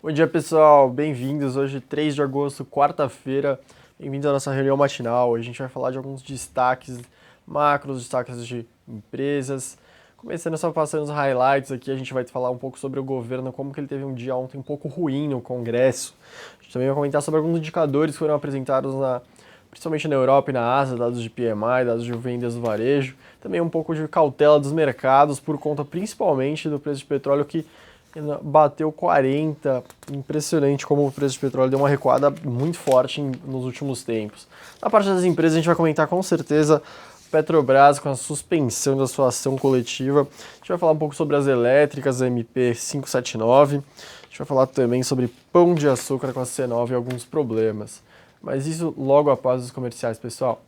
Bom dia, pessoal. Bem-vindos. Hoje, 3 de agosto, quarta-feira. Bem-vindos à nossa reunião matinal. Hoje a gente vai falar de alguns destaques macros, destaques de empresas. Começando só passando os highlights aqui, a gente vai falar um pouco sobre o governo, como que ele teve um dia ontem um pouco ruim no Congresso. A gente também vai comentar sobre alguns indicadores que foram apresentados principalmente na Europa e na Ásia, dados de PMI, dados de vendas do varejo. Também um pouco de cautela dos mercados, por conta principalmente do preço de petróleo que bateu 40, impressionante como o preço de petróleo deu uma recuada muito forte nos últimos tempos. Na parte das empresas a gente vai comentar com certeza Petrobras com a suspensão da sua ação coletiva. A gente vai falar um pouco sobre as elétricas, a MP 579. A gente vai falar também sobre Pão de Açúcar com a C9 e alguns problemas. Mas isso logo após os comerciais, pessoal.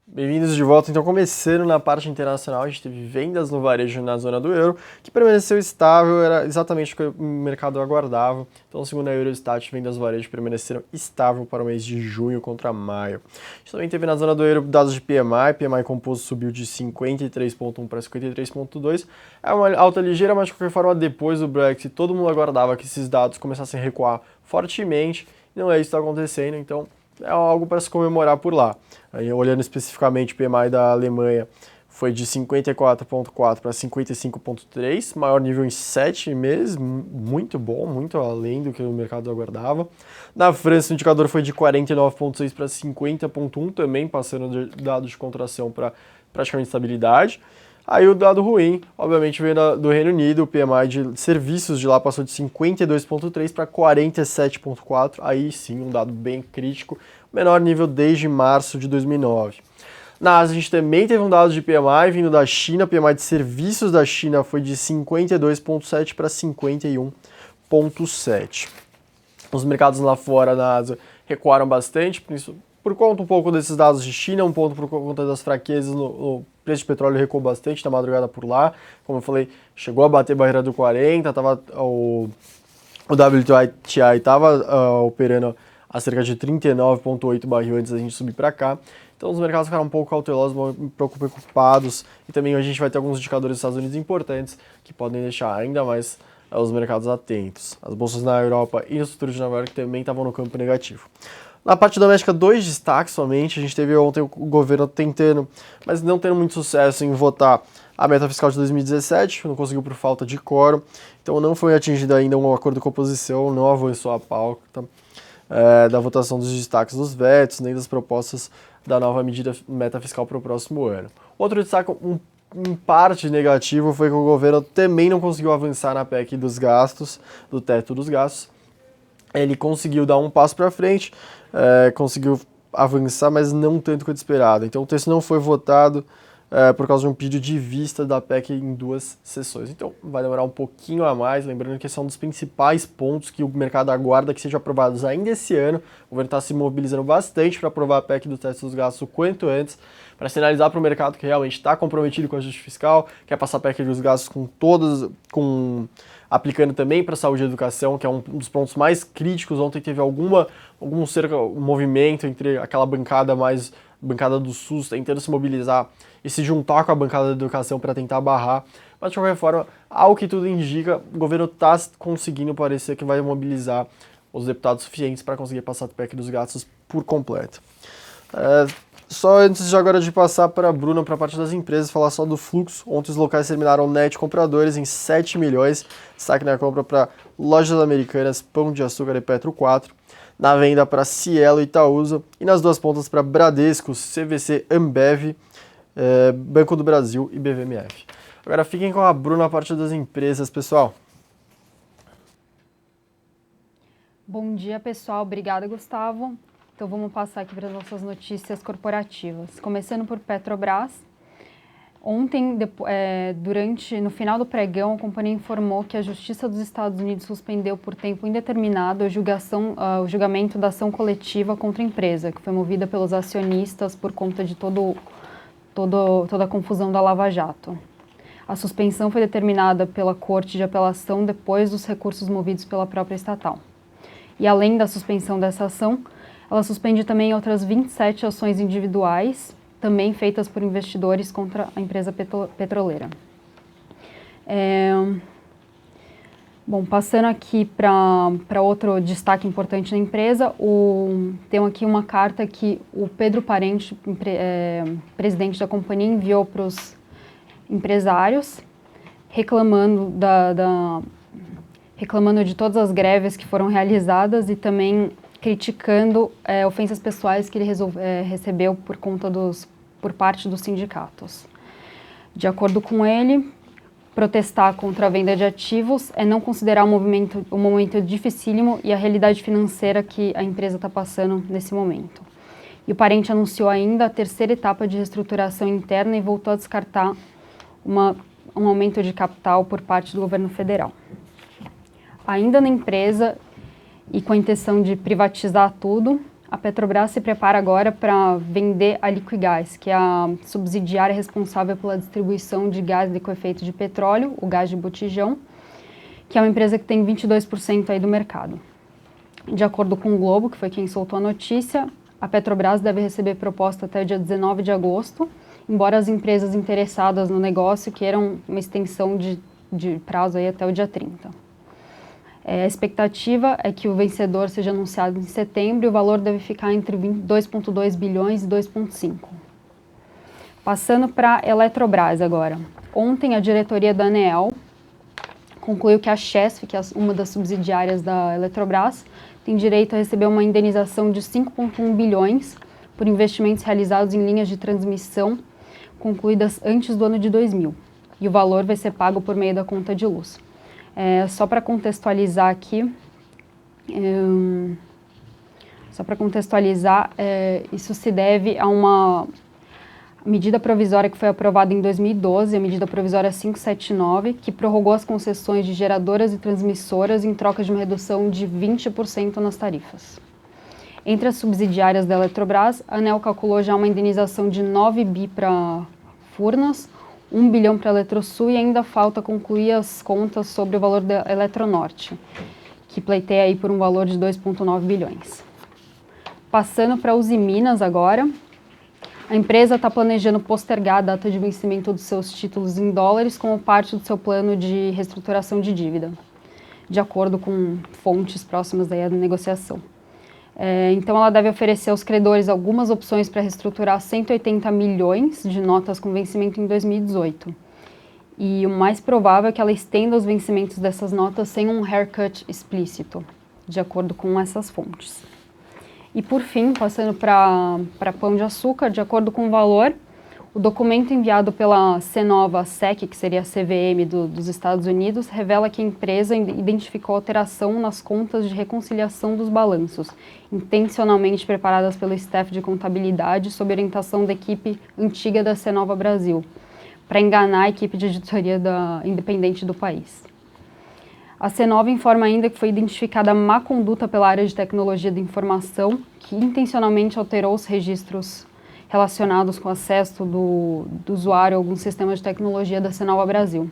Bem-vindos de volta. Então, começando na parte internacional, a gente teve vendas no varejo na zona do euro, que permaneceu estável, era exatamente o que o mercado aguardava. Então, segundo a Eurostat, vendas no varejo permaneceram estável para o mês de junho contra maio. A gente também teve na zona do euro dados de PMI, PMI composto subiu de 53,1 para 53,2. É uma alta ligeira, mas de qualquer forma, depois do Brexit, todo mundo aguardava que esses dados começassem a recuar fortemente. Não é isso que está acontecendo, então é algo para se comemorar por lá. Aí, olhando especificamente o PMI da Alemanha, foi de 54,4 para 55,3, maior nível em 7 meses, muito bom, muito além do que o mercado aguardava. Na França, o indicador foi de 49,6 para 50,1, também passando de dados de contração para praticamente estabilidade. Aí o dado ruim, obviamente, veio do Reino Unido, o PMI de serviços de lá passou de 52,3 para 47,4, aí sim um dado bem crítico, menor nível desde março de 2009. Na Ásia, a gente também teve um dado de PMI vindo da China, o PMI de serviços da China foi de 52,7 para 51,7. Os mercados lá fora na Ásia recuaram bastante, por conta um pouco desses dados de China, um ponto por conta das fraquezas no preço de petróleo recuou bastante na madrugada por lá. Como eu falei, chegou a bater a barreira do 40, o WTI estava operando a cerca de 39,8 barril antes da gente subir para cá. Então os mercados ficaram um pouco cautelosos, um pouco preocupados, e também a gente vai ter alguns indicadores dos Estados Unidos importantes que podem deixar ainda mais os mercados atentos. As bolsas na Europa e nos futuros de Nova York também estavam no campo negativo. Na parte doméstica, dois destaques somente. A gente teve ontem o governo tentando, mas não tendo muito sucesso em votar a meta fiscal de 2017, não conseguiu por falta de quórum, então não foi atingido ainda um acordo com a oposição, não avançou a pauta da votação dos destaques dos vetos, nem das propostas da nova medida meta fiscal para o próximo ano. Outro destaque, em parte negativo, foi que o governo também não conseguiu avançar na PEC dos gastos, do teto dos gastos. Ele conseguiu dar um passo para frente, conseguiu avançar, mas não tanto quanto esperado. Então o texto não foi votado por causa de um pedido de vista da PEC em duas sessões. Então vai demorar um pouquinho a mais, lembrando que esse é um dos principais pontos que o mercado aguarda que sejam aprovados ainda esse ano. O governo está se mobilizando bastante para aprovar a PEC do teto dos gastos o quanto antes, para sinalizar para o mercado que realmente está comprometido com a justiça fiscal, quer passar a PEC dos gastos aplicando também para a saúde e educação, que é um dos pontos mais críticos. Ontem teve um movimento entre aquela bancada do SUS tentando se mobilizar e se juntar com a bancada da educação para tentar barrar. Mas de qualquer forma, ao que tudo indica, o governo está conseguindo parecer que vai mobilizar os deputados suficientes para conseguir passar o PEC dos gastos por completo. Só antes de agora de passar para a Bruna, para a parte das empresas, falar só do fluxo. Ontem os locais terminaram net compradores em 7 milhões, destaque na compra para Lojas Americanas, Pão de Açúcar e Petro 4, na venda para Cielo e Itaúsa, e nas duas pontas para Bradesco, CVC, Ambev, Banco do Brasil e BVMF. Agora fiquem com a Bruna, a parte das empresas, pessoal. Bom dia, pessoal. Obrigada, Gustavo. Então vamos passar aqui para as nossas notícias corporativas. Começando por Petrobras. Ontem, no final do pregão, a companhia informou que a Justiça dos Estados Unidos suspendeu por tempo indeterminado o julgamento da ação coletiva contra a empresa, que foi movida pelos acionistas por conta de toda a confusão da Lava Jato. A suspensão foi determinada pela Corte de Apelação depois dos recursos movidos pela própria estatal. E além da suspensão dessa ação, ela suspende também outras 27 ações individuais, também feitas por investidores contra a empresa petroleira. Bom, passando aqui para outro destaque importante na empresa, tem aqui uma carta que o Pedro Parente, presidente da companhia, enviou para os empresários, reclamando de todas as greves que foram realizadas e também criticando ofensas pessoais que ele recebeu por parte dos sindicatos. De acordo com ele, protestar contra a venda de ativos é não considerar um momento dificílimo e a realidade financeira que a empresa está passando nesse momento. E o Parente anunciou ainda a terceira etapa de reestruturação interna e voltou a descartar um aumento de capital por parte do governo federal. Ainda na empresa e com a intenção de privatizar tudo, a Petrobras se prepara agora para vender a Liquigás, que é a subsidiária responsável pela distribuição de gás liquefeito de petróleo, o gás de botijão, que é uma empresa que tem 22% aí do mercado. De acordo com o Globo, que foi quem soltou a notícia, a Petrobras deve receber proposta até o dia 19 de agosto, embora as empresas interessadas no negócio queiram uma extensão de prazo aí até o dia 30. A expectativa é que o vencedor seja anunciado em setembro e o valor deve ficar entre 2,2 bilhões e 2,5. Passando para a Eletrobras agora. Ontem, a diretoria da ANEEL concluiu que a Chesf, que é uma das subsidiárias da Eletrobras, tem direito a receber uma indenização de 5,1 bilhões por investimentos realizados em linhas de transmissão concluídas antes do ano de 2000. E o valor vai ser pago por meio da conta de luz. Só para contextualizar aqui, isso se deve a uma medida provisória que foi aprovada em 2012, a medida provisória 579, que prorrogou as concessões de geradoras e transmissoras em troca de uma redução de 20% nas tarifas. Entre as subsidiárias da Eletrobras, a ANEEL calculou já uma indenização de 9 bi para Furnas, 1 bilhão para a Eletrosul e ainda falta concluir as contas sobre o valor da Eletronorte, que pleiteia aí por um valor de 2,9 bilhões. Passando para a Usiminas agora, a empresa está planejando postergar a data de vencimento dos seus títulos em dólares como parte do seu plano de reestruturação de dívida, de acordo com fontes próximas aí à negociação. Então, ela deve oferecer aos credores algumas opções para reestruturar 180 milhões de notas com vencimento em 2018. E o mais provável é que ela estenda os vencimentos dessas notas sem um haircut explícito, de acordo com essas fontes. E, por fim, passando para Pão de Açúcar, de acordo com o valor, o documento enviado pela Cenova SEC, que seria a CVM dos Estados Unidos, revela que a empresa identificou alteração nas contas de reconciliação dos balanços, intencionalmente preparadas pelo staff de contabilidade sob orientação da equipe antiga da Cenova Brasil, para enganar a equipe de editoria independente do país. A Cenova informa ainda que foi identificada má conduta pela área de tecnologia da informação, que intencionalmente alterou os registros relacionados com o acesso do usuário a algum sistema de tecnologia da Cenova Brasil,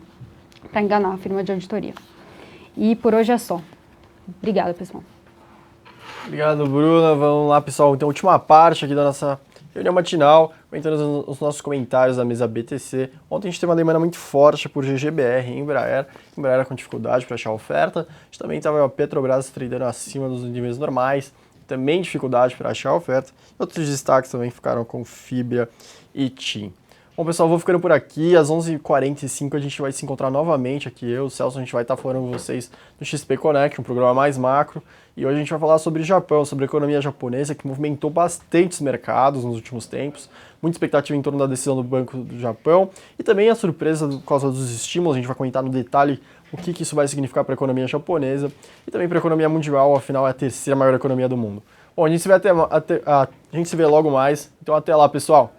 para enganar a firma de auditoria. E por hoje é só. Obrigada, pessoal. Obrigado, Bruna. Vamos lá, pessoal. Então, última parte aqui da nossa reunião matinal, comentando os nossos comentários da mesa BTC. Ontem a gente teve uma demanda muito forte por GGBR e Embraer com dificuldade para achar oferta. A gente também estava a Petrobras tradando acima dos níveis normais, também dificuldade para achar oferta. Outros destaques também ficaram com Fibra e TIM. Bom, pessoal, vou ficando por aqui. Às 11h45 a gente vai se encontrar novamente aqui. Eu, o Celso, a gente vai estar falando com vocês no XP Connect, um programa mais macro. E hoje a gente vai falar sobre Japão, sobre a economia japonesa, que movimentou bastante os mercados nos últimos tempos. Muita expectativa em torno da decisão do Banco do Japão. E também a surpresa por causa dos estímulos. A gente vai comentar no detalhe o que isso vai significar para a economia japonesa e também para a economia mundial, afinal é a terceira maior economia do mundo. Bom, a gente se vê logo mais. Então até lá, pessoal.